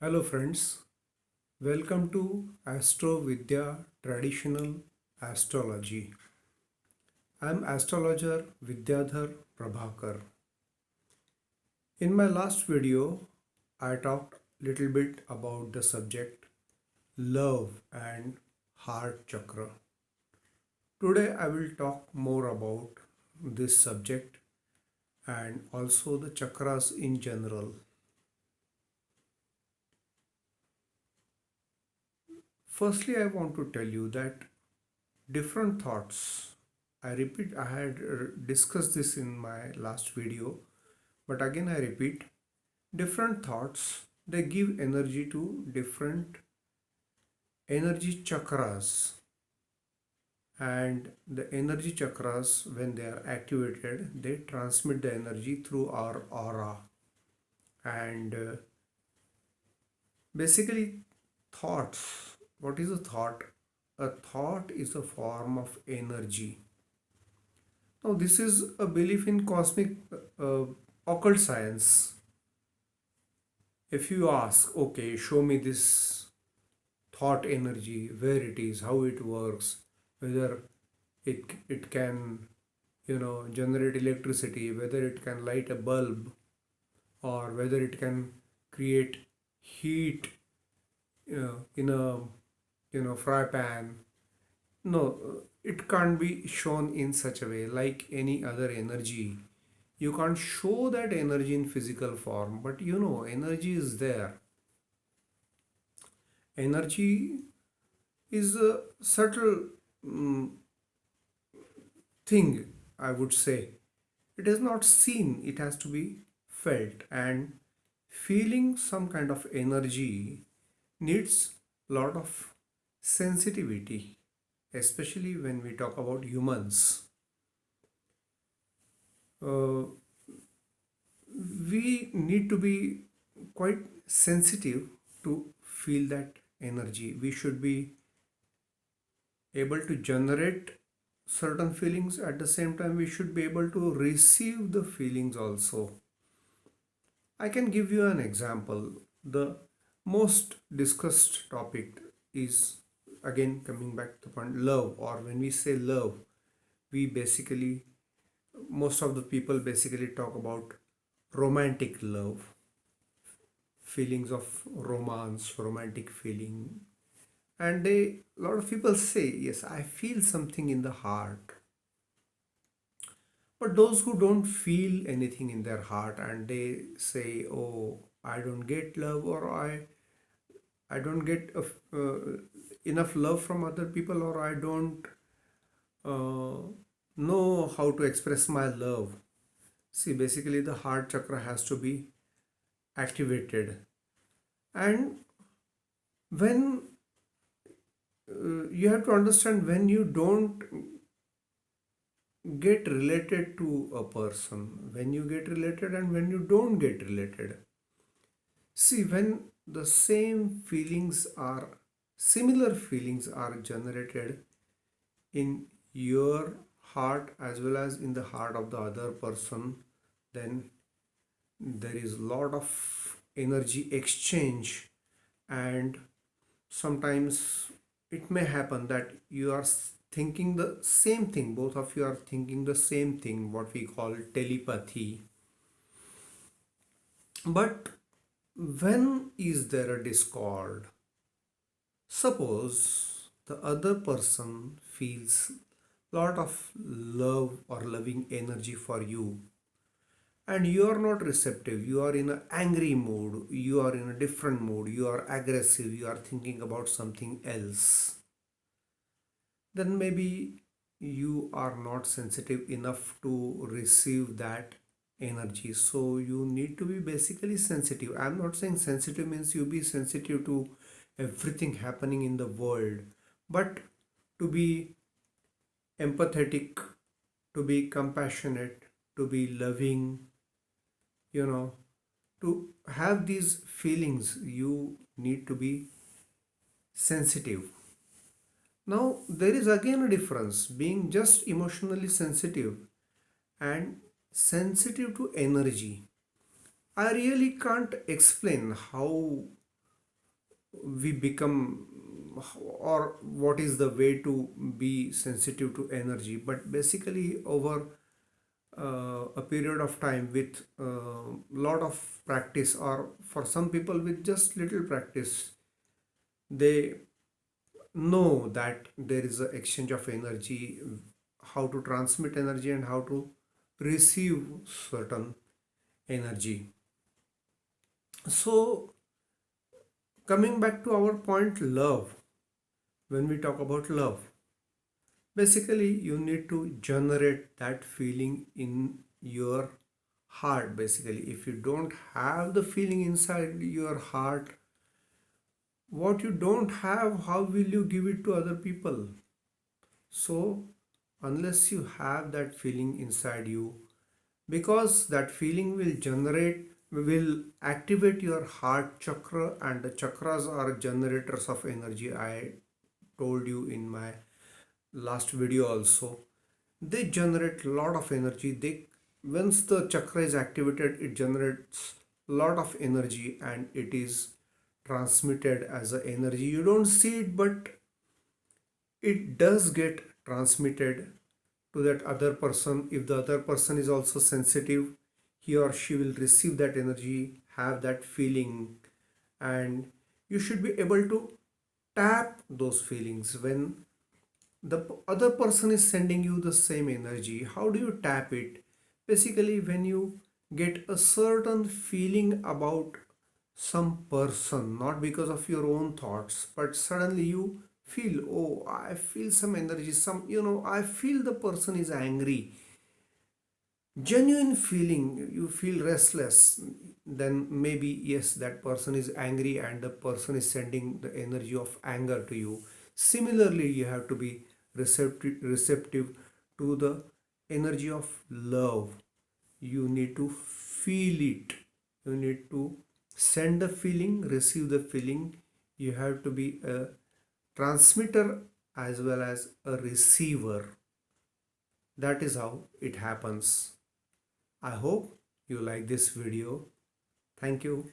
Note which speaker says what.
Speaker 1: Hello friends, welcome to Astro Vidya Traditional Astrology. I am astrologer Vidyadhar Prabhakar. In my last video, I talked little bit about the subject love and heart chakra. Today I will talk more about this subject and also the chakras in general. Firstly, I want to tell you that different thoughts. I repeat, I had discussed this in my last video, but again I repeat, different thoughts they give energy to different energy chakras, and the energy chakras, when they are activated, they transmit the energy through our aura. And basically, thoughts. What is a thought? A thought is a form of energy. Now, this is a belief in cosmic occult science. If you ask, okay, show me this thought energy, where it is, how it works, whether it can, generate electricity, whether it can light a bulb, or whether it can create heat in a fry pan. No, it can't be shown in such a way like any other energy. You can't show that energy in physical form, but energy is there. Energy is a subtle mm, thing, I would say. It is not seen, it has to be felt. And feeling some kind of energy needs a lot of sensitivity, especially when we talk about humans. Uh, we need to be quite sensitive to feel that energy. We should be able to generate certain feelings. At the same time, we should be able to receive the feelings also. I can give you an example. The most discussed topic is, again coming back to the point, love. Or when we say love, we basically, most of the people basically talk about romantic love, feelings of romance, romantic feeling. And they, a lot of people say, yes, I feel something in the heart. But those who don't feel anything in their heart and they say, oh, I don't get love, or I don't get enough love from other people, or I don't uh, know how to express my love. See, basically the heart chakra has to be activated. And when you have to understand, when you don't get related to a person, when you get related and when you don't get related. See, when the same feelings are, similar feelings are generated in your heart as well as in the heart of the other person, then there is a lot of energy exchange. And sometimes it may happen that you are thinking the same thing, both of you are thinking the same thing, what we call telepathy. But when is there a discord? Suppose the other person feels lot of love or loving energy for you, and you are not receptive, you are in an angry mood, you are in a different mood, you are aggressive, you are thinking about something else, then maybe you are not sensitive enough to receive that energy. So you need to be basically sensitive. I'm not saying sensitive means you be sensitive to everything happening in the world, but to be empathetic, to be compassionate, to be loving, you know, to have these feelings, you need to be sensitive. Now, there is again a difference being just emotionally sensitive and sensitive to energy. I really can't explain how we become, or what is the way to be sensitive to energy. But basically over a period of time with a lot of practice, or for some people with just little practice, they know that there is an exchange of energy, how to transmit energy and how to receive certain energy. So coming back to our point, love. When we talk about love, basically you need to generate that feeling in your heart. Basically, if you don't have the feeling inside your heart, what you don't have, how will you give it to other people? So unless you have that feeling inside you, because that feeling will activate your heart chakra, and the chakras are generators of energy. I told you in my last video also, they generate a lot of energy. They, once the chakra is activated, it generates a lot of energy and it is transmitted as a energy. You don't see it, but it does get transmitted to that other person. If the other person is also sensitive, he or she will receive that energy, have that feeling, and you should be able to tap those feelings. When the other person is sending you the same energy, how do you tap it? Basically, when you get a certain feeling about some person, not because of your own thoughts, but suddenly you feel, oh, I feel some energy, some, I feel the person is angry. Genuine feeling, you feel restless, then maybe yes, that person is angry and the person is sending the energy of anger to you. Similarly, you have to be receptive to the energy of love. You need to feel it. You need to send the feeling, receive the feeling. You have to be a transmitter as well as a receiver. That is how it happens. I hope you like this video. Thank you.